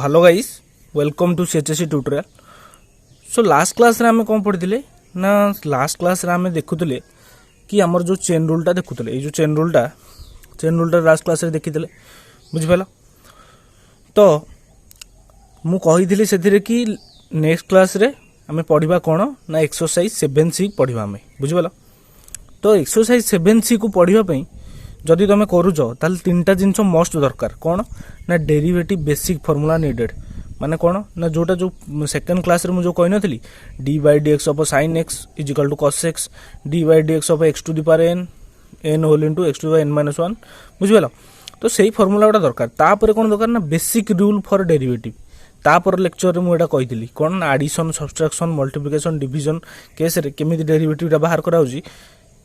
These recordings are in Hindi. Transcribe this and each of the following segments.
Hello guys, welcome to CHSC tutorial. So last class रे आमे कोन पढिथिले ना लास्ट क्लास रे आमे देखुथिले कि हमर जो चेन रूल टा देखुथिले ए जो चेन रूल टा लास्ट क्लास रे देखिथिले बुझि पालो। तो मु कहिथिली सेथिरे कि नेक्स्ट क्लास रे आमे पढिबा कोन ना एक्सरसाइज 7C पढिबा आमे बुझि पालो। तो एक्सरसाइज 7C को पढिबा पई जदि तुम करूच ताल तीनटा जिनस मस्ट दरकार कौन ना डेरिवेटिव बेसिक फॉर्मूला नीडेड माने कौन ना जोटा जो सेकंड क्लास रे मु जो कहि नथली d by d x of sin x is equal to cos x d by d x of x to the power n whole into x to the n minus 1 बुझिबला। तो सेही फॉर्मूला उडा दरकार तापर कोन दरकार ना बेसिक रूल फॉर डेरिवेटिव। तापर लेक्चर रे मु एटा कहितली कोन addition subtraction multiplication division case रे केमिति डेरिवेटिव रा बाहर करा होजी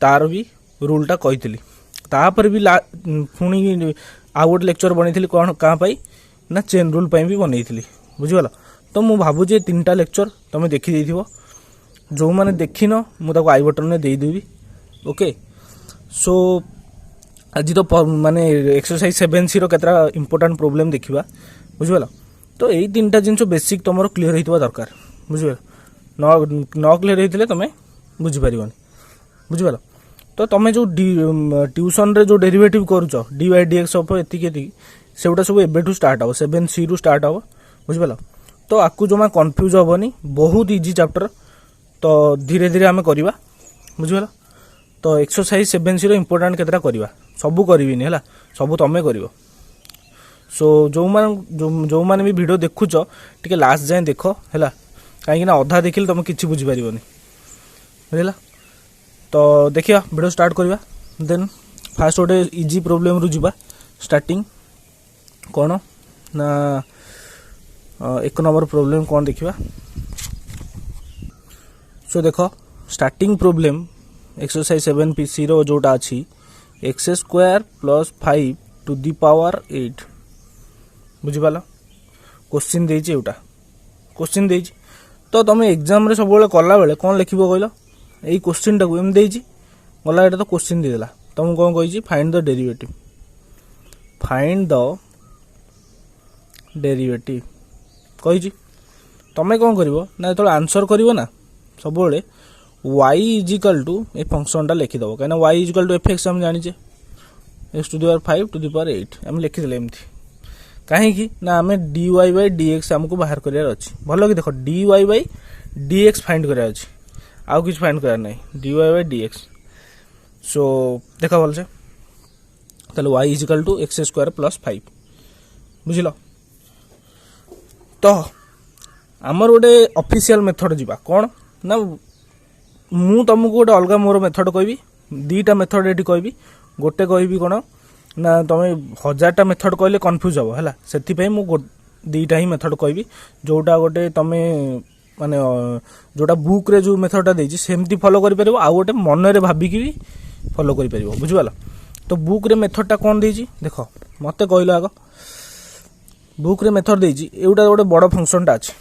तार भी रूल टा कहितली। तापर भी पुणी आउ गोटे लेक्चर बनई कौन क्या ना चेन रूल भी बनई बुझीगल। तो मु भावुँ तीन टा लेक्चर तुम देखी देथिबो जो मैंने देखिन मुझे आई बटन में देदेवी। ओके सो आज तो माने एक्सरसाइज 7C रो केतरा इंपोर्टेंट प्रॉब्लम देखिबा बुझीगल। तो यही तीन टा जिनस बेसिक तुम क्लीयर होइतबा दरकार बुझीगल। न क्लीयर होइतिले तुम बुझी परिबनी बुझीगल। तो तुम जो ट्यूशन रे जो डेरिवेटिव करूच d by d x of एति सेटा सब एबेठू स्टार्ट हो 7C रु स्टार्ट हो बुझिपाल। तो आपको जमा कंफ्यूज हेनी बहुत इजी चैप्टर। तो धीरे धीरे आम करवा बुझिपाल। तो एक्सरसाइज 7C रो इंपोर्टेंट केतरा करवा सबू करबिनी है सबू तुम कर। सो जो माने भी वीडियो देखुच टिके लास्ट जाए देख है कहीं अधा देखिले तुम किसी बुझीपार बुझला। तो देखिए वीडियो स्टार्ट करवा। देन फास्ट गोटे इजी प्रॉब्लम रु जीवा स्टार्टिंग कौन ना एक नंबर प्रॉब्लम कौन देखिवा। सो देख स्टार्टिंग प्रॉब्लम एक्सरसाइज 7PC रो जोटा अच्छी x square plus 5 to the power 8 बुझीपाल। क्वेश्चन देइछि एटा क्वेश्चन देइछि। तो तुम एग्जाम रे सब बेले कला बेले कौन लिखिबो कहलो यही क्वेश्चन टाक एम देइछि गला एटा तो क्वेश्चन देदेला तुम कौन कही फाइंड द डेरिवेटिव कही तुम कौन कर ना जो आंसर कर ना सब y equal to a function टा लिखिदेव कहीं y इजिकल टू एफ आम जाने x to the power 5 to the power 8 आम लिखिदे एमती कहीं ना आम dy बाय dx आमको बाहर करार अच्छी भल कि देख dy बाय dx फाइंड करार अच्छी आउ किछ फाइंड करार नहीं dy बाय dx। सो देखा भल से ताले y equal to x square plus 5 बुझिल। तो आमर गोटे ऑफिशियल मेथड जीवा कौन ना मु तुमको गोटे अलग मोर मेथड कहबी दीटा मेथड ये कहबी गोटे कहबी कौन ना तुम 1000टा मेथड कहले कन्फ्यूज हम है से मु दीटा ही मेथड कहबी जोटा गोटे तुम माने जोटा बुक रे जो मेथड देछि सेमती फॉलो करि परिबो आ गोटे मन रे भाबिकी भी फॉलो करि परिबो बुझिबाला। तो बुक रे मेथड टा कोन देछि देख मते कहलो आगो बुक रे मेथड देछि एउटा गोटे बड़ फंक्शन टा अछि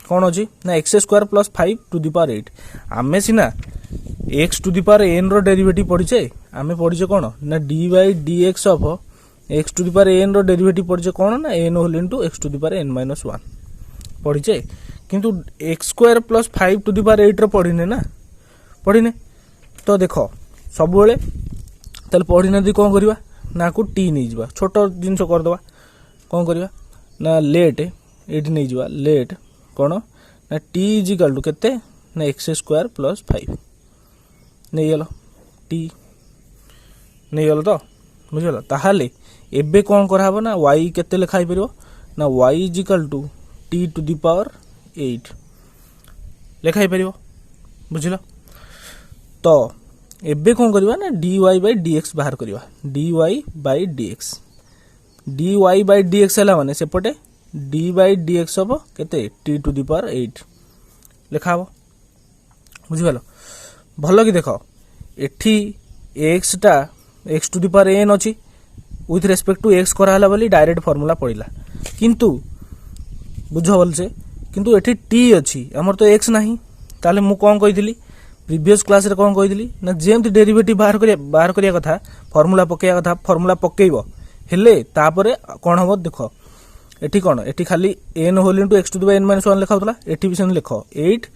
कोन अछि ना x square plus 5 to the power 8 आमे सिना x to the power n रो डेरिवेटिव पढिछे आमे पढिछे कोन ना d by dx of x to the power n रो डेरिवेटिव पढिछे कोन ना n whole into x to the power n minus 1 पढिछे किंतु x square plus 5 to the power 8 रो पढ़िने ना पढ़िने। तो देख सब बेले ताले पढ़िने दी कौन करवा ना को टी नहीं जावा छोट जिनस करदवा कौन करवा ना लेट एट नहीं जावा लेट कौन ना टी इजिकल टू केते ना एक्स स्क्वायर प्लस 5 नहीं गल टी नहीं गल। तो बुझल ताहाले एबे कौन कराबो ना y केते लिखाई परिबो ना y equal to t to the power 8 लिखाई पार बुझल। तो एबे कौन करवा ना dy बाय dx बाहर करवा dy by dx dy by dx है माने सेपटे d बाय dx हम केते t टू दी पावर 8 लिखा हम बुझिपाल। भल कि देख एठी x टा x to the power n अछि विथ रेस्पेक्ट टू x कराला बोली डायरेक्ट फार्मूला पड़िला किंतु बुझ भल से किंतु एठी टी अच्छी आमर तो एक्स नहीं ताले मु कौन कही प्रीवियस क्लास रे कौन कही ना जेमती डेरिवेटिव बाहर करिया कथा फार्मूला पकेया कथा फार्मूला पकेइबो हेले तापरे कौन हम देख एठी कौन एठी खाली n whole into x to the power n minus 1 लिखा होता एठी भी सेम लिख 8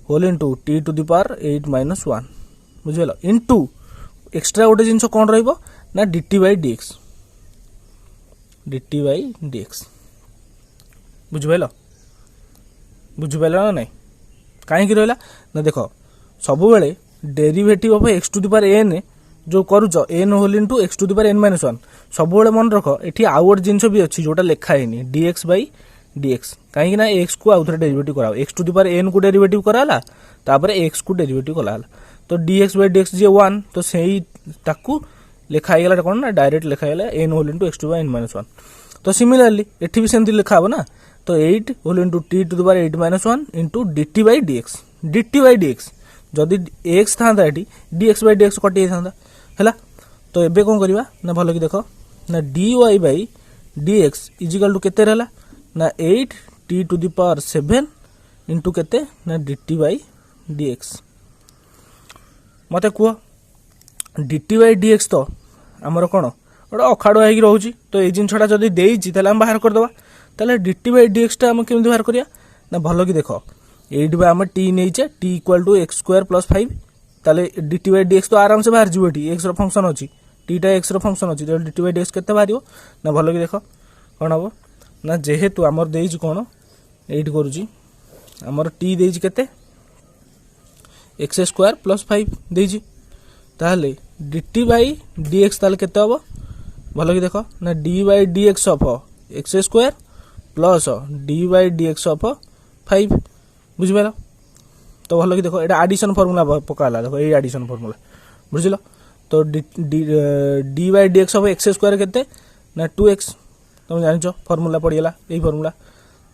whole into t to the power 8 minus 1 बुझिगल इंटू एक्स्ट्रा गोटे जिनस कौन रहिबो ना dt बाय dx बुझिपाल ना नहीं कहीं रहा ना देख सब बेले derivative of x to the power n जो करुच n whole into x to the power n minus 1 सब मन रख ये आउ गोटे जिनस भी अच्छी जोटा लिखाई dx बाय dx कहीं ना x को आउ थे डेरिवेटिव करा x to the power n को डेरिवेटिव कराला x को डेरिवेटिव कराला तो dx बाय dx जे 1 तो सही ताकू लिखाई गला कौन ना डायरेक्ट लिखाई गला n whole into x to the power n minus 1 तो सिमिलरली एठी भी सेमती लिखा हो ना तो 8 whole into t to the power 8 minus 1 into dt by dx जदि x था dx बाय dx कटि था है तो एबे कौन करवा ना भल कि देख ना dy by dx equal to केते रहला ना 8 t to the power 7 into केते ना dt बाय dx मते कुह dt बाय dx तो आमर कौन गोटे अखाड़ुआ हो रोचे तो ये जिनसा जब देती बाहर करदे ताले dt बाय dx टा आम केमती बाहर करिया ना भल कि देख 8 बाय आम टी नहींचे t equal to x square plus 5 ताले dt बाय dx तो आराम से बाहर जीव एक्स फंक्शन अच्छी टीटा एक्स फंक्शन अच्छी तो dt बाय dx केते बाहर ना भल कि देख कौन हम ना जेहेतु आमर देइछि कौन 8 करुची आमर टी देइछि केते एक्स स्क्वायर प्लस 5 देइछि ताले dt बाय dx ताले केते हबो भल कि देख ना d by dx of x square plus d by dx of 5 बुझिपाल तो भल कि देख ये आडिशन फर्मूला पकाला देख ये आडिशन फर्मूला बुझिल तो d by dx of x square केते ना 2x तुम जानिछ फर्मूला पड़ीगला यही फर्मूला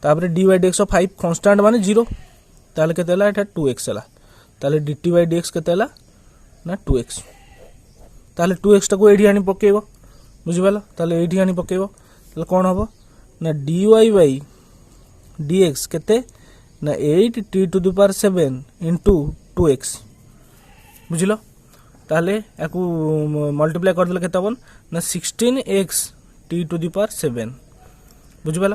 तापर d by dx of 5 constant माने 0 ताले केते हला एटा 2x हला ताले dt बाय dx केते हला ना 2x ताले 2x टाको एठी आनी पकेइबो बुझिपाल ताले एठी आनी पकेइबो ताले कोन हबो ना dy बाय dx केते ना 8 t to the power 7 into 2x बुझिल ताले याकू मल्टीप्लाई कर देले केते हबन ना 16x t to the power 7 बुझिपाल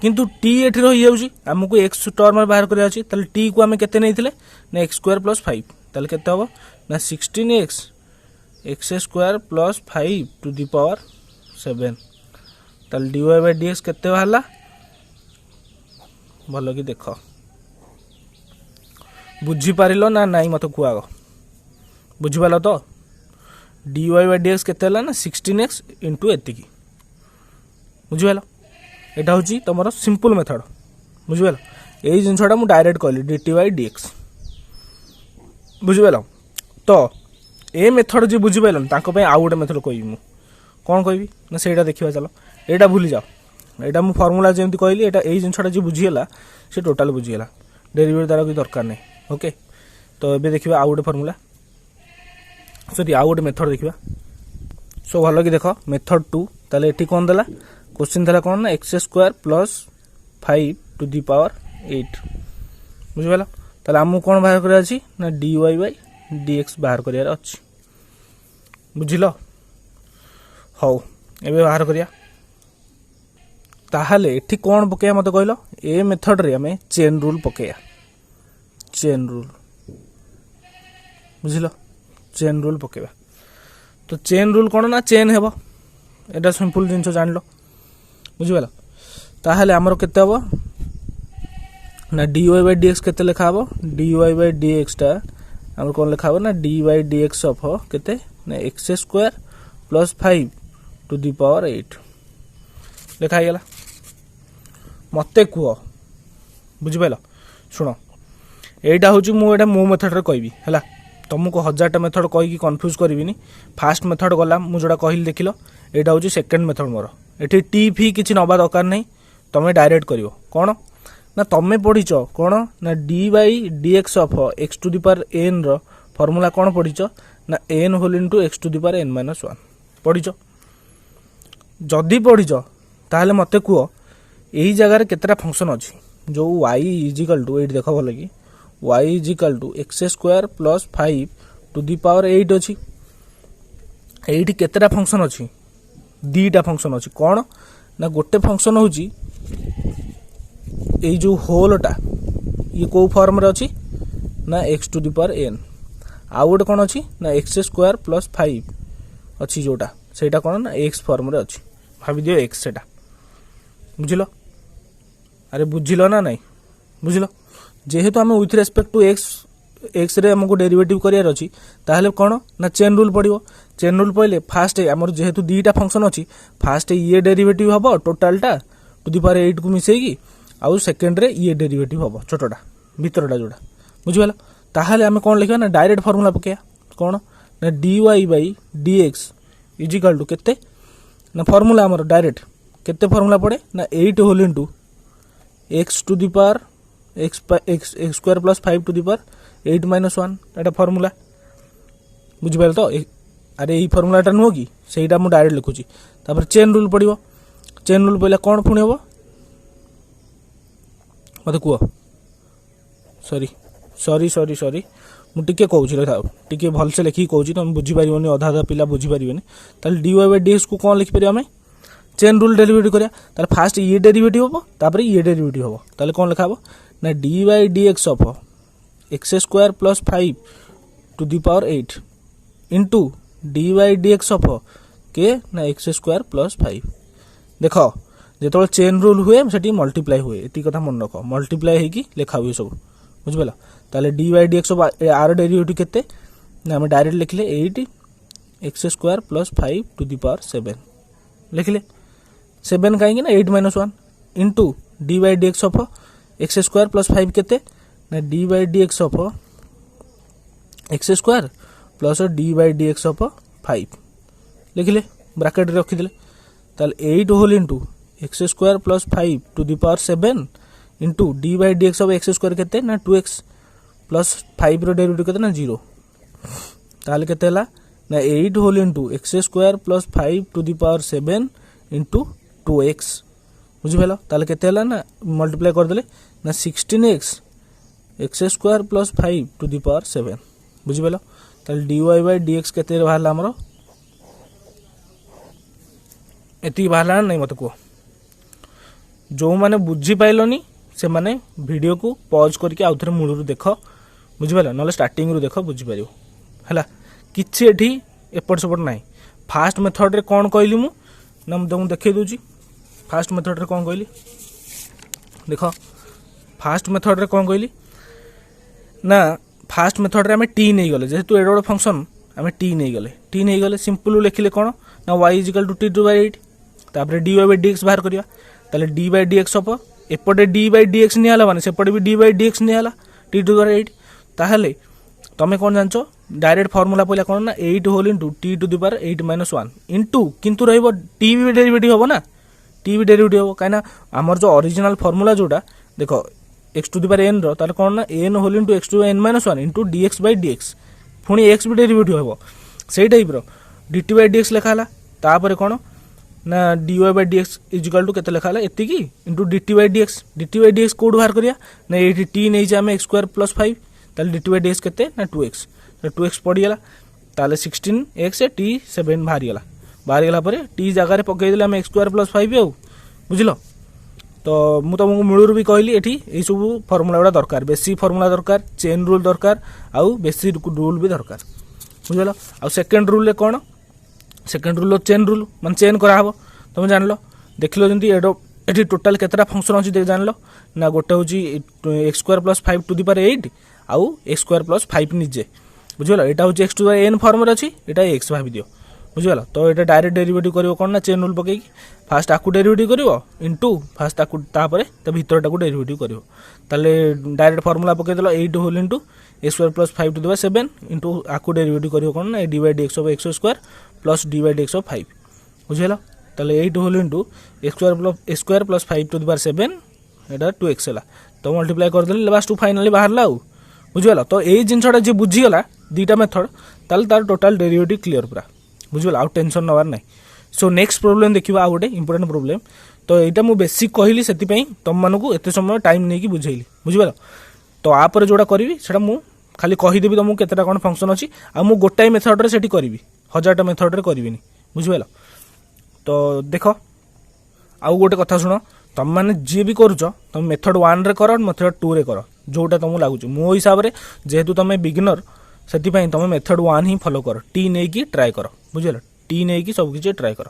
किंतु t एठी रहि जाउची हमकु x टर्म में बाहर करिया अछि ताले t को हमें केते नैथिले ना x स्क्वायर प्लस 5 ताले केते हबो ना 16x x square plus 5 to the power 7 ताले dy बाय dx केते बाहरला भल कि देख बुझी पारिलो ना नाई मत कुआ बुझिपाल तो dy बाय dx केते हला ना 16x इंटू एतिकी बुझिपाल एटा होची तमरो सिंपल मेथड बुझिपाल एई जिनसटा मु डायरेक्ट कहली dt बाय dx बुझिपाल तो ए मेथड जी बुझिपालन ताको पे आउ गोटे मेथड कहबी मु कोन कहबी ना सेटा देखिबा चलो एटा भूली जाओ एटा मु फार्मूला जेमति कहली एटा एई जिनसटा जी बुझियला से टोटल बुझियला डेरिवेटिव तार कोई दरकार नै ओके तो एबे देखिबा आउ गोटे फार्मूला सॉरी आउ गोटे मेथड देखिबा सो भलो कि देख मेथड 2 ताले एठी कोन देला क्वेश्चन देला कोन ना x square plus 5 to the power 8 बुझिपाल ताले हमु कोन बाहर करे अछि ना dy बाय dx बाहर करियार अछि बुझिलो हौ एबे बाहर करिया ताहाले एठी कोन पकेया मते कहलो ए मेथड रे हमें चेन रूल पकेया चेन रूल बुझिलो चेन रूल पकेबा तो चेन रूल कोन ना चेन हेबो एटा सिंपल जिंस जानलो बुझिबाला ताहाले हमर केते हबो ना dy बाय dx केते लिखा हबो dy बाय dx टा हमर कोन लिखा हबो ना dy बाय dx ऑफ केते ना x square plus 5 to the power 8 लिखा गेला मते कुह बुझिपाल सुनो एटा होची मु एटा मो मेथड रे कहबी हैला तुमको 1000टा मेथड कहि कि कंफ्यूज करबिनी फास्ट मेथड गला मु जोडा कहिल देखिलो एटा होची सेकंड मेथड मोर एठी टी फी किछि नबा दरकार नै तमे डायरेक्ट करिवो कोन ना तमे पढिचो कोन ना d by dx of x to the power n रो फार्मूला कोन पढिचो ना n whole into x to the power n - 1 पढिचो जदी पढिचो ताहले मते कुओ एही जगह रे केतरा फंक्शन अछि जो y इक्वल टू 8 देखो भलो कि y equal to x square plus 5 to the power 8 अछि एठी केतरा फंक्शन अछि दीटा फंक्शन अछि कोन ना गोटे फंक्शन होची ये जो होलटा ये कौ फॉर्म रे अच्छी ना x to the power n आउ गोटे कौन अच्छी ना एक्स स्क्वायर प्लस 5 अच्छी जोटा सेटा कौन ना एक्स फॉर्म रे अच्छी भावी दियो एक्स सेटा बुझिलो अरे बुझिलो ना नहीं बुझिलो जेहेतु आम with respect to x x रे हमको डेरिवेटिव करियार अच्छी ताहले कौन ना चेन रूल पड़ो चेन रूल पड़े फास्ट आमर जेहेतु दुईटा फंक्शन अच्छी फास्ट ये डेरिवेटिव हम टोटालटा टू दी पावर 8 को मिसेगी आउ सेकेंड रे ये डेरिवेटिव हम छोटटा भीतरटा जोड़ा बुझिपाल ताहले आम कौन लिखा ना डायरेक्ट फॉर्मूला पकेया कौन ना dy by dx equal to केते ना फॉर्मूला आमर डायरेक्ट केते फॉर्मूला पड़े ना 8 whole into x to the power x square plus 5 to the power 8 minus 1 एटा फॉर्मूला बुझिपाल तो अरे ये फॉर्मूलाटा नुह कि सेटा मु डायरेक्ट लिखुची तापर चेन रूल पड़ो चेन रूल पड़े कौन पुणी हम मत कह सॉरी सॉरी सॉरी सॉरी मुझे कौन था टी भलसे लिखिक कौन तुम बुझीपार अधा अधा पिला बुझीपारे ताल dy बाई dx को कौन लिखिपर आम चेन रूल डेरिवेटिव करा फास्ट ये डेरिवेटिव हम तापर ये डेरिवेटिव हम ताले कौन लिखा हम ना dy dx of x square plus 5 to the power 8 into dy dx of के ना एक्स स्क्वायर प्लस 5 देख जो चेन रूल हुए से मल्टीप्लाई हुए ये कथा मन रख मल्टीप्लाई होगी लिखा हुए सब बुझिपाल ताले dy dx आर डेरिवेटिव केते ना हम डायरेक्ट लिखले 8 x square plus 5 to the power 7 लिखले 7 कहीं ना 8 minus 1 into dy dx of x square plus 5 केते ना dy dx of x square plus dy dx of 5 लिखले ब्रैकेट रखिदे ताले 8 whole into x square plus 5 to the power 7 into dy dx of x square केते ना 2x प्लस 5 रो डेरिवेटिव केते ना 0 ताले केते हला ना 8 whole into x square plus 5 to the power 7 into 2x बुझिपाल ताले केते हला ना मल्टीप्लाई कर देले ना 16x x square plus 5 to the power 7 बुझिपाल ताले dy बाई dx केते बाहरला हमरो एति बाहरला नहीं मत को जो माने बुझी पाइलनी से माने वीडियो को पॉज करके आउ थे मूलरू देख बुझिपाल ना स्टार्टिंग रू देख बुझीपर है किसी एठी एपट सेपट ना फास्ट मेथड रे कौन कहली मु ना मुझे देखे दूची फास्ट मेथड रे कौन कहली देख फास्ट मेथड रे कौन कहली ना फास्ट मेथड रे आम टी नहीं गले जेहेतु एडो फंक्शन आम टी नहीं गले सिंपल लिखिले कौन ना y equal to t to by 8 तापर dy बाई dx बाहर करिया ताले डी बाई dx हम एपटे डी बाई dx निहाला माने सेपटे भी डी बाई dx निहाला टी टू बाई 8 ताहले तमें कौन जानछ डायरेक्ट फॉर्मूला पहला कौन ना 8 whole into t to the power 8 minus 1 into किंतु रहिबो टी भी डेरिवेटिव हम ना टी भी डेरिवेटिव हम कहीं आमर जो ओरिजिनल फॉर्मूला जोटा देखो x to the power n रो कौन ना n whole into x to n minus 1 into dx by dx पुणी एक्स भी डेरिवेटिव हम से टाइप dt बाई dx लिखा तापर कौन ना dy by dx equal to केते लिखा एति इंटू dt बाई dx कोड बाहर करिया ना ये टी नहीं आम एक्स स्क्वायर प्लस 5 ताले dt बाई dx केते ना 2x पड़गला ताले 16x टी 7 बाहरी गला पर टी जगार पकईदे आम एक्स स्क्वायर प्लस 5 आउ बुझल तो मु तुमको मूलरू भी कहली एठी ये सब फॉर्मूला गुड़ा दरकार बेसी फॉर्मूला दरकार चेन रूल दरकार आउ बेसी रूल भी दरकार बुझल आउ सेकेंड रूल कौन सेकेंड रूल चेन रूल मान चेन कराब तुम जान लो देख लो जमी एटी टोटाल केतटा फंक्शन अच्छी जान लो ना गोटे हूँ x square plus 5 to the power 8 आउ एक्स स्क्वायर प्लस 5 निजे बुझल यहाँ हूँ एक्स टू एन फॉर्म अच्छी यहाँ एक्स भावी दियो बुझल तो ये डायरेक्ट डेरिवेटिव कर कौन ना चेन रूल पकई फास्ट आकु डेरिवेटिव कर इंटू फास्ट भीतरटा को डेरिवेटिव कर डायरेक्ट फॉर्मूला पकईदेल 8 whole into x square plus 5 to the power 7 into आकु डेरिवेटिव कर कौन ना D by dx of x square plus D by dx of 5 बुझल ताले 8 whole into x square plus 5 to the power 7 यहाँ 2x है तो मल्टीप्लाई करदे लास्ट फाइनाली बाहर आउ बुझल तो यही जिनटा जी बुझीगला दुईटा मेथड ताल तार टोटाल डेरिवेटिव क्लीयर पूरा बुझल आउ टेंशन नवार ना सो नेक्स्ट प्रोब्लेम देखा आ गोटे इंपोर्टेंट प्रोब्लेम तो यहाँ मुझे बेसिक कहली से तुम मानू एत समय टाइम नहीं बुझेली बुझिपार तो आप जोड़ा करी से खाली कहीदेवी तुमको केतेटा कौन फंक्शन अच्छी आ मु गोटाए मेथड से करी 1000टा मेथड करी बुझिपार तो देख आउ गोटे कथा शुण तुम मैंने जी भी करुच तुम मेथड 1 रे कर मेथड 2 रे कर जोटा तुमको लगुच मो हिसाब से जेहेतु तुम बिगिनर से तुम मेथड 1 ही फॉलो कर टी नहीं कि ट्राए कर बुझल टी नहीं कि सब किसी ट्राए कर।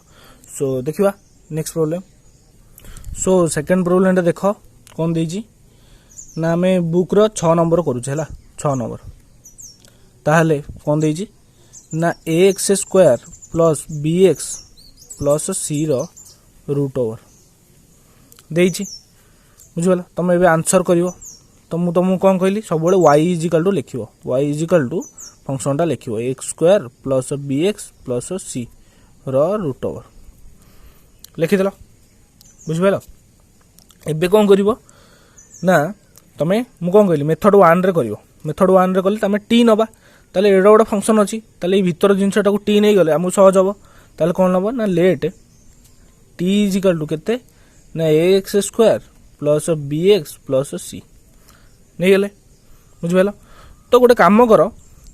सो देखा next problem. So second problem देख कौन देजी ना आम बुक रो 6 नंबर करुचे है 6 नंबर ताहले कौन देजी ना a x square plus b x plus c रो रूट ओवर देजी बुझीगला। तुम ए आंसर कर तो मुझे तुमको कौन कहली सब वाई इजिकल टू लिख वाई इजिकल टू फंक्शनटा लिख x square plus b x plus c रो रूट ओवर लिखिदेल बुझिपाल। एबे कौन कर ना तुम मु कौन कहली मेथड 1 रे कर मेथड 1 रे कले तुम टी नवा ताले एडा गोटे फंक्शन अच्छी ताले भीतर जिनटा को टी नहीं गले आमको सहज हम ताले कौन नब ना लेट टी इजिकल टू केते ना x square plus b x plus c नहीं गले बुझिपाल। तो गोटे काम कर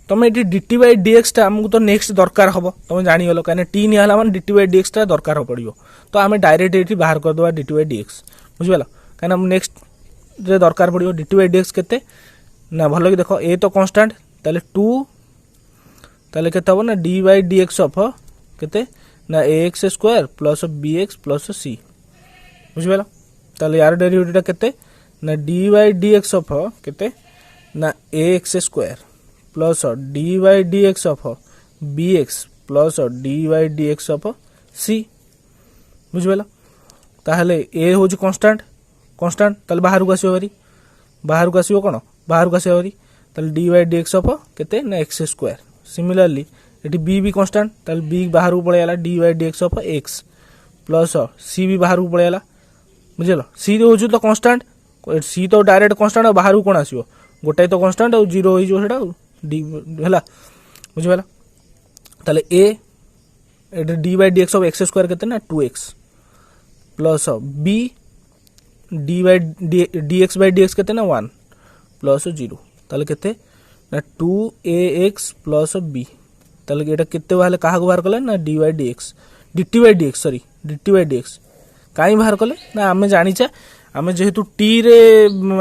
तुम ये dt बाई dx टा आमको तो नेक्स्ट दरकार हम तुम जानीगल कहीं टी नहीं है मैंने dt बाई dx टा दरकार पड़ो तो आम डायरेक्ट ये बाहर करदे dt बाई dx बुझिपाल कहीं नेक्स्ट रे दरकार पड़ो dt बाई dx केते ना भल कि देख ए तो कांस्टेंट ताले 2 ताले केते हम ना d बाई dx ऑफ केते ना ax square plus bx plus c बुझिपाल। ताले यार डेरिवेटिव केते ना d बाई dx ऑफ केते ना ax square plus d by dx of bx plus d by dx of c बुझिपाल। ताहले ए हूँ कांस्टेंट कांस्टेंट ताले बाहर को आसो कौन बाहर को आसो ताले d बाई dx ऑफ केते ना x स्क्वायर सिमिलरली ये बी भी कांस्टेंट ताले बी बाहर को पळेला d by dx of x plus c भी बाहर को पळेला बुझल सी हूँ तो कांस्टेंट सी तो डायरेक्ट कांस्टेंट बाहर को कौन आसो गोटाए तो कांस्टेंट और 0 हो डी है बुझिपाल। ताले a d by dx of x square केते ना 2x plus b d by dx by dx केते ना 1 प्लस 0 ताले केते ना 2ax प्लस b ताले एटा केते बाहर कहा बाहर कले ना D by dx dt by dx sorry dt by dx कहीं बाहर कले ना आम जानीचे आम जेहेतु टी रे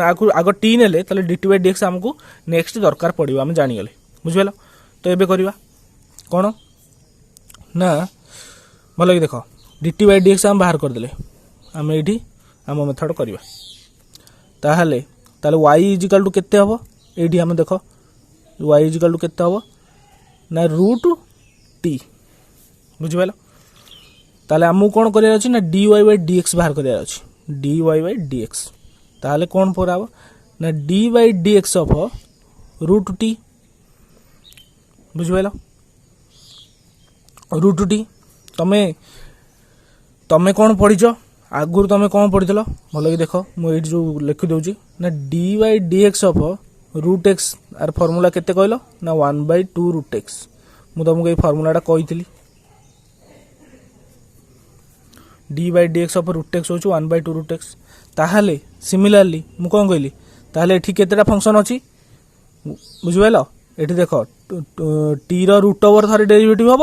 आग टी नेले ताले dt बाई dx आमको नेक्स्ट दरकार पड़ो आम जानीगले बुझिपाल। तो एबे करवा कौन ना भल कि देख dt बाई dx आम बाहर करदे आम ये आम मेथड करवा ताहले y इजिकल टू केते हम ये आम देख y इजिकल टू केते हम ना रूट टी बुझिपाल। ताहले आमको कौन करार अच्छी ना dy बाई dx बाहर करार अच्छी dy बाई dx ताहले कौन पर आव ना d by dx of root t बुझिपाल। रूट टी तमें कौन पढ़ीच आगुरी तुम कौन पढ़ी भल कि देख मुझे जो लिखी दूसरी ना d by dx of root x आर फर्मूला केते कहल ना 1 बाई 2 रूट एक्स मुझे तुमको ये फर्मूलाटा कही d by dx of root x हूँ 1 बाई 2 रूट एक्स ताहले सिमिलरली मु कौन कहली ताहले एठी केतेटा फंक्शन अच्छी बुझिपाल एठी देख टी रो रूट ओवर थरे डेरिवेटिव हम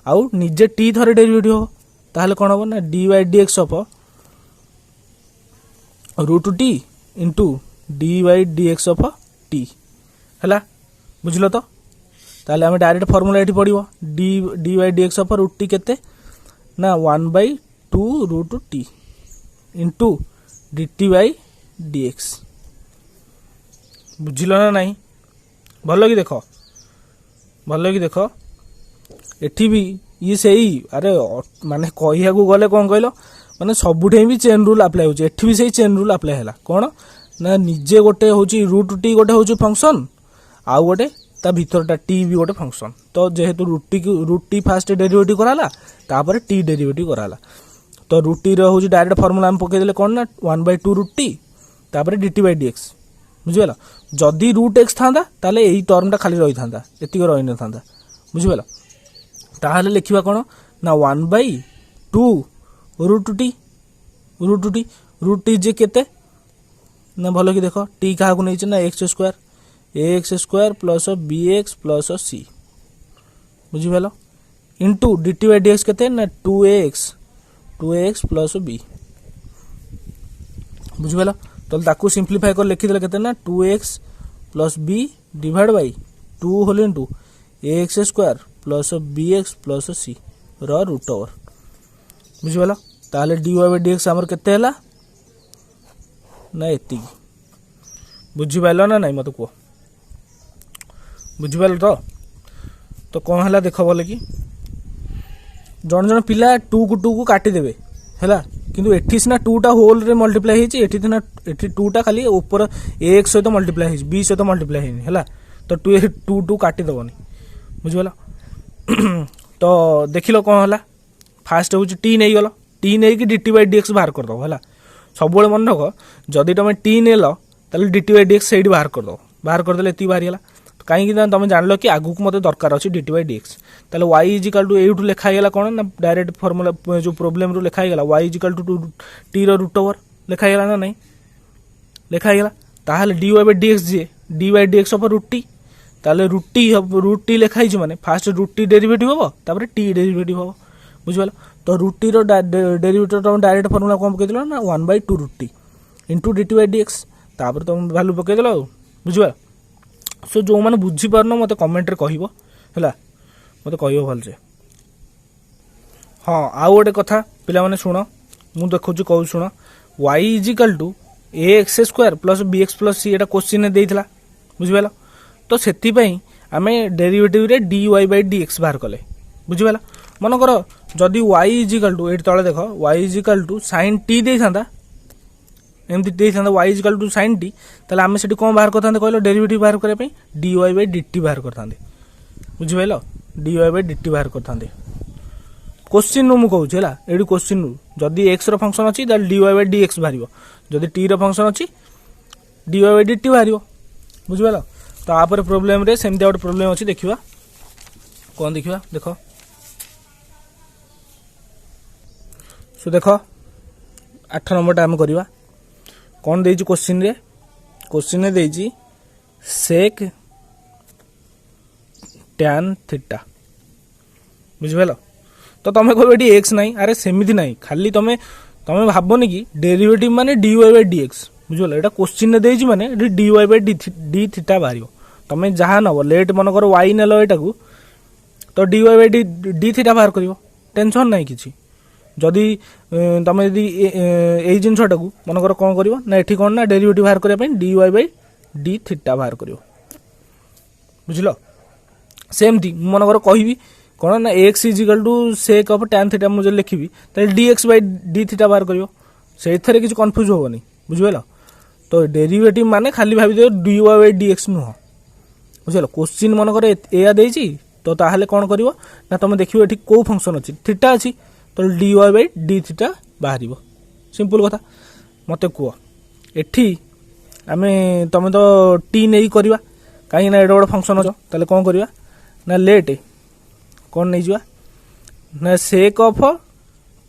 आउ निजे टी थरे डेरिवेटिव हम ताहले कौन हम ना d by dx of root t into d by dx of t है बुझल। तो ताहले आम डायरेक्ट फर्मूला ये पड़ो d by dx of root t केते ना 1 by 2 root t into dt by dx बुझिल ना नहीं भल कि देख एठी भी ये सही अरे माने कहिया को गले कौन कहल माने सबुठे भी चेन रूल अप्लाई होची एठी भी सही चेन रूल अप्लाई हैला कौन ना निजे गोटे होची रूट टी गोटे होची फंक्शन आउ गोटे ता भीतरटा टी भी गोटे फंक्शन तो जेहेतु रूट टी फास्ट डेरिवेटिव कराला तापर टी डेरिवेटिव कराला तो रूट टी रोज डायरेक्ट फर्मूला आम पकईदे कौन ना 1 बाई 2 रूट टी तापर dt बाई dx बुझिपाल। जदि रूट एक्स था ताले यही टर्मटा खाली रही था एतिक रही न था बुझिपाल ताहले लिखिबा कौन ना 1 बाई 2 रूट टी जे केते ना भल कि देख टी क्या नहीं ना x square plus b x plus c बुझिपाल इंटू dt बाई dx केते ना 2ax प्लस बी बुझिपाल तो ताकू सिंप्लीफाई कर लिखिदेले केते ना 2x plus b divide by 2 whole into ax square plus bx plus c र रूट ओवर बुझिपाल ताले dy बाई dx हमर केते हला ना एति बुझिपाल ना नहीं मत को बुझिपाल तो कौन है देख बोले कि जन जन पिला 2 को काटी देबे हैला किंतु एठी सिना 2 टा होल रे मल्टीप्लाई हेची एठी 2 टा खाली ऊपर ax सहित मल्टीप्लाई हेची b सहित मल्टीप्लाई हेनी हैला तो 2 काटी दबनी बुझिपाल तो देखिलो कौन हला फास्ट होची t नै गलो t नै कि dt बाय dx बाहर कर दो हैला सब बेले मन रख जदि तुम t नेलो ताले dt बाय dx सेडी बाहर कर दो बाहर कर देले एती बाहर गेला कहीं तुम जान कि आगू को मत दरकार अच्छी dt बाई dx ताले y इजिकल टू एठू लिखाईगला कौन ना डायरेक्ट फॉर्मूला जो प्रोब्लेम रू लिखाईगला y इजिकल टू t रो रूट ओवर लिखाईगला ना नहीं लिखाईगला ताहले dy बाई dx जे d by dx of root t ताले रूट t लिखाई छ माने फास्ट रूट t डेरिवेटिव होबो तापर t डेरिवेटिव होबो बुझिबाल तो रूट t रो डेरिवेटिव तुम डायरेक्ट फॉर्मूला कोन पके दिलो ना 1/2 root t into dt by dx तापर तुम वैल्यू पके दिलो बुझिबाल सो जो मैंने बुझी पारन मत कमेंट रे कहबो हैला मत कहबो भल से हाँ आउ गोटे कथा पिला माने सुनो मु देखुची कहू सुनो y equal to ax square plus bx plus c एटा क्वेश्चन देइथला बुझिबाल तो सेति पई आमे डेरिवेटिव रे dy बाय dx बाहर कले बुझिबाल मन कर जदी y इजिकल टू एट तळे देखो y equal to sin t देइ थांदा एमती देइथांदा y equal to sin t ताले आमे सेठी कोन बाहर करथांदे कहलो डेरिवेटिव बाहर करे पई dy बाय dt बाहर करथांदे बुझिबाइलो dy बाय dt बाहर करथांदे क्वेश्चन नु मु कहू छला एडी क्वेश्चन नु जदी x रो फंक्शन अछि ताले dy बाय dx बाहरिबो जदी t रो फंक्शन अछि dy बाय dt बाहरिबो बुझिबाइलो तो आपर प्रॉब्लम रे सेमते आउट प्रॉब्लम अछि देखिबा कोन देखिबा देखो सो देखो 8 नंबर टा हम करबा कौन देइछि क्वेश्चन रे देइछि सेक tan थीटा बुझिबेलो तो तमे कहबे एटी x नाही अरे सेमिति नाही खाली तमे भाबोनी कि डेरिवेटिव माने dy by dx बुझिबेलो Etah question रे देइछि माने एटी dy बाय d थीटा बारियो तमे जहा नबो लेट मन कर y नेलो एटा को तो dy बाय d थीटा बाहर करिवो टेंशन नाही किछि जदि तमे यदि एई जिनसटा को मन कर कोन करिवो ना एठी कोन ना डेरिवेटिव बाहर करिया पई dy बाय d थीटा बाहर करिवो बुझिलो सेमती मन कर कहिबी कोन ना x equal to sec of tan theta मुझे लिखिबी ताले dx बाय d थीटा बाहर करिवो सेथरे किछ कंफ्यूज होबनी बुझिबेलो तो डेरिवेटिव माने खाली भाबी दे dy बाय dx नु बुझिलो क्वेश्चन मन कर एया देइछि तो ताहाले कोन करिवो ना तमे देखिबो एठी को फंक्शन अछि थीटा अछि तो dy बाय d थीटा बाहरिबो सिंपल कथा मते को एठी आमे तमे तो t नै करबा काई ना एडो फंक्शन अछ ताले कोन करबा ना लेट कोन नै जिवा ना सेक ऑफ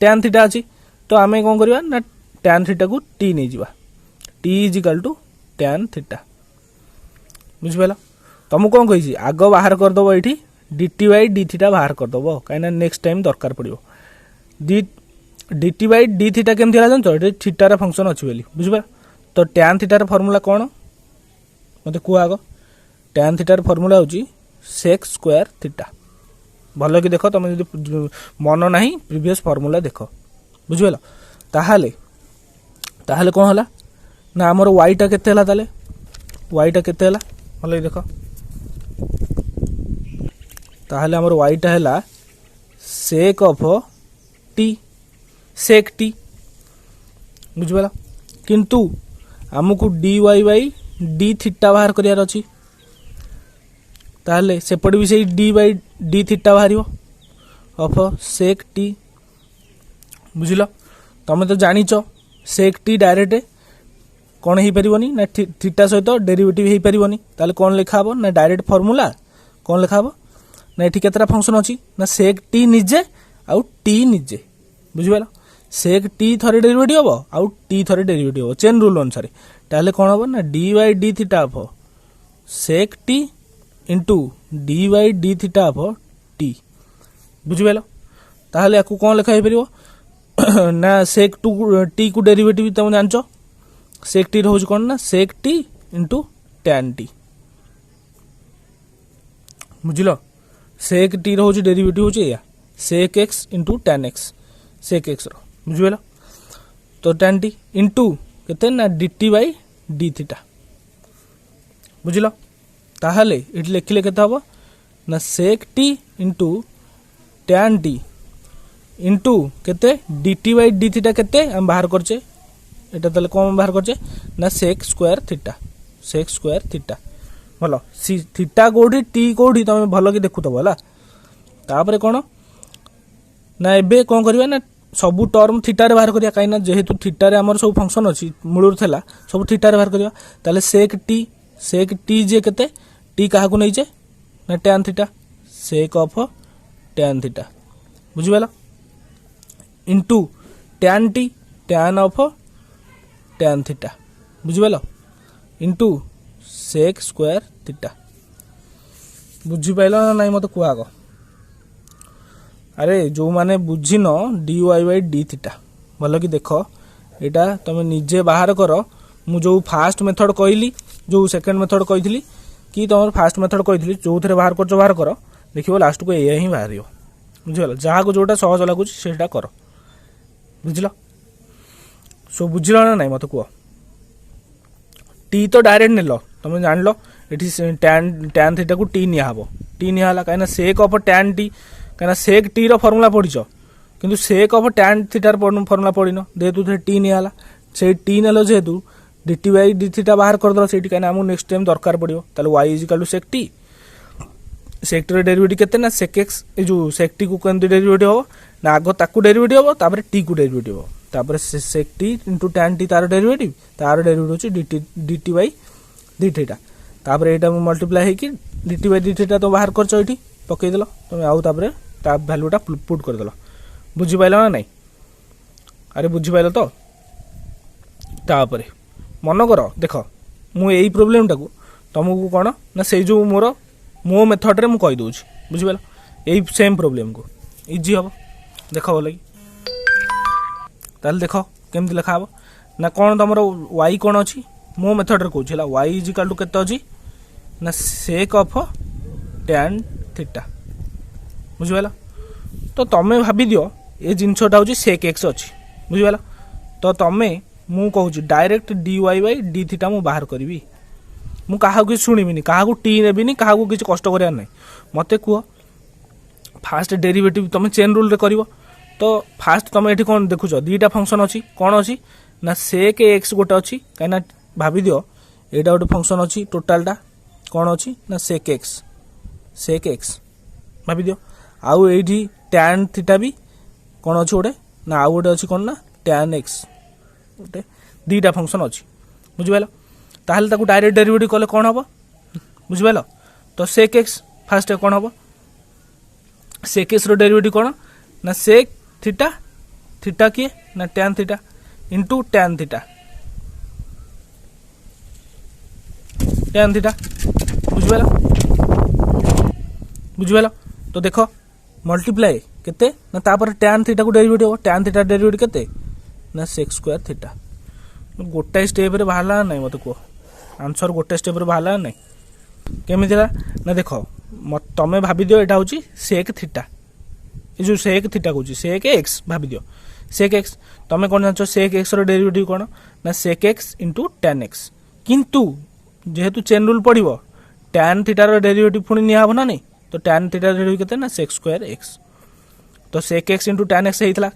tan थीटा अछि तो आमे कोन करबा ना tan थीटा को t नै जिवा t equal to tan theta बुझिबेला तुम कोन कहिछि आगो बाहर कर दबो एठी dt बाय d थीटा बाहर कर दबो काई ना नेक्स्ट टाइम दरकार पड़िबो dt बाय d थीटा केम थिला जानतो एठी थीटा रा फंक्शन अछि बेली बुझबा तो tan थीटा रा फार्मूला कोन मते को आगो tan थीटा रा फार्मूला होची sec स्क्वायर थीटा भलो कि देखो तुम यदि मन नाही प्रीवियस फार्मूला देखो बुझबेला ताहाले कोन हला ना हमर y टा केते हला ताले y टा केते हला भलो देखो ताहाले हमर y टा हला sec of t sec t बुझबेला किंतु हमकु dy बाय d थीटा बाहर करियार अछि ताहले सेपट भी से d बाय d थीटा बाहरियो ऑफ sec t बुझिलो तमे तो जानिचो sec t डायरेक्ट कोन हे परिबोनी ना थीटा सहित डेरिवेटिव हे परिबोनी ताले कोन लिखा हबो ना डायरेक्ट फार्मूला कोन लिखा हबो ना एठी केतरा फंक्शन अछि ना sec t निजे आउ t निजे बुझिबालो sec t थरे डेरिवेटिव हबो आउ t थरे डेरिवेटिव हबो चेन रूल अनुसार ताले कोन हबो ना d बाय d थीटा हबो sec t इनटू d बाय d थीटा हबो t बुझिबालो ताले याकू कोन लिखा हे परिबो ना sec t को डेरिवेटिव तुम जानचो सेक टी रोज कौन ना sec t into tan t बुझल सेक टी रोज डेरिवेटिव होची या sec x into tan x sec x रो बुझिल तो टैन टी इंटू केते ना dt बाई डी थीटा बुझिल ताहले इट लिखिले केते हबो ना sec t into tan t into केते dt बाई डी थीटा केते हम बाहर करचे एटा तले कौन बाहर करचे ना सेक स्क्वायर थीटा भलो सी थीटा कोठी टी कोठी तमे भलो कि देखु तबो हला तापरे कोन ना एबे कोन करबा ना सबु टर्म थीटा रे बाहर करिया काइना जेहेतु थीटा रे हमर सब फंक्शन अछि मूलर थला सब थीटा रे बाहर करिया ताले सेक टी जे केते टी काहा को नै जे ना tan theta sec of tan theta बुझिबला into tan t tan of tan theta बुझिबला इनटू सेक स्क्वायर थीटा बुझि पाइलो ना नै मते कुआ को अरे जो माने बुझिन dy बाई डी थीटा भल कि देख एटा तुम निजे बाहर कर मु जो फास्ट मेथड कहली जो सेकंड मेथड कही कि तुम फास्ट मेथड कही जो थे बाहर कर देखियो लास्ट को ये ही बाहर बुझल जहाँ को जोटा सहज लगुच सेटा कर बुझल सो बुझल ना नहीं मत कह टी तो डायरेक्ट नेल तुम जान लो ये टैन थीटा को टी निहब टी निहला कहीं सेक ऑफ टैन टी कहीं सेक टी रो फॉर्मूला पढ़िच किंतु सेक ऑफ टैन थीटार फॉर्मूला पढ़िन जेहेतु टी निहला से टी नेल जेहेतु dt बाई डी थीटा बाहर कर दो सेठी कहीं आमको नेक्स्ट टाइम दरकार पड़ो ताले y is equal to sec t derivative केते ना सेक एक्स ए जो सेक टी को केंति डेरिवेटिव हो ना आगो ताकू डेरिवेटिव हो तापर टी को डेरिवेटिव हो तापर सेक टी इनटू tan टी तार डेरिवेटिव होची dt बाई डी थीटा तापर एटा मल्टीप्लाई हे कि dt बाई डी थीटा तो बाहर करछ एठी पकई देलो तुम आउ तापर ता वैल्यूटा पुट कर देलो बुझि पाइलो ना नहीं अरे बुझि पाइलो तो तापर मन कर देख मु एई प्रॉब्लम टाकू तुमको कौन ना से जो मो मेथड रे मु कहि दोछि बुझिबल एई सेम प्रॉब्लम को इजी हम देख भल कि ताल देख केमती लिखा हम ना कौन तुम y कौन अच्छी मो मेथड रे कहूँ y इज इक्वल टू केते अछि ना सेक ऑफ tan थीटा बुझिबल तो तमे भाबी दियो ए जिनसटा होची सेक एक्स अछि बुझिबल तो तमे मु कहूँ direct dy by d theta मु बाहर करी मु काहा कि शुणिबिनी काहा को टी नेबिनी काहा को किछ कष्ट करिया नै मते कुह फास्ट डेरिवेटिव तमे चेन रूल रे करिवो तो फास्ट तमे एठी कोन देखुछो दीटा फंक्शन अछि कोन अछि ना सेक एक्स गोटे अछि काइना भाबी दियो एटा गोटे फंक्शन अछि टोटलटा कोन अछि ना सेक एक्स भाबी दियो आउ एठी tan थीटा भी कोन अछि गोटे ना आउ गोटे अछि कोन ना tan x गोटे दीटा फंक्शन अछि बुझिबालो ताहले ताकू डायरेक्ट डेरिवेटिव कले कोन हबो बुझिबालो तो सेक एक्स फास्ट कोन हबो सेक एक्स रो डेरिवेटिव कोन ना सेक थीटा किए ना tan theta into tan theta बुझिबालो तो देखो मल्टीप्लाई केते ना तापर tan थीटा को डेरिवेटिव हो tan थीटा डेरिवेटिव केते ना सेक स्क्वायर थीटा गोटे स्टेप रे बाहरला नहीं मत को आंसर गोटे स्टेप रे बाहरला नहीं केमिति ना देखो तमे भाबी दियो एटा होची सेक थीटा ए जो सेक थीटा कहूची सेक एक्स भाबी दियो सेक एक्स तमे कोन जानो सेक एक्स रो डेरिवेटिव कोन ना sec x into tan x किंतु जेहेतु चेन रूल पड़िबो tan थीटा रो डेरिवेटिव पुनी निया हबो ना नहीं तो tan थीटा डेरिवेटिव केते ना सेक स्क्वायर एक्स तो sec x into tan x हेइतला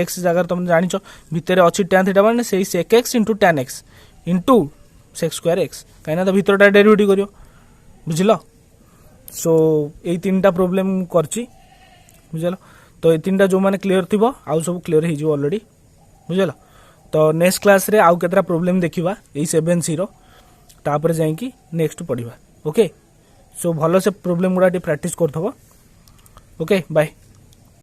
एक्स जगह तुम जानिचो भितर अछि tan थीटा माने सेई sec x into tan x into sec square x काइना तो भितरटा डेरिवेटिव करियो बुझिलो सो एई तीनटा प्रॉब्लम करछि बुझिलो तो ए तीनटा जो माने क्लियर थिबो आउ सब क्लियर हे जो ऑलरेडी बुझिलो तो नेक्स्ट क्लास रे आउ केतरा प्रॉब्लम देखिबा एई 7c रो तापर जाई कि नेक्स्ट पढिबा ओके सो भलो से प्रॉब्लम गुडा प्रैक्टिस करथबो ओके बाय।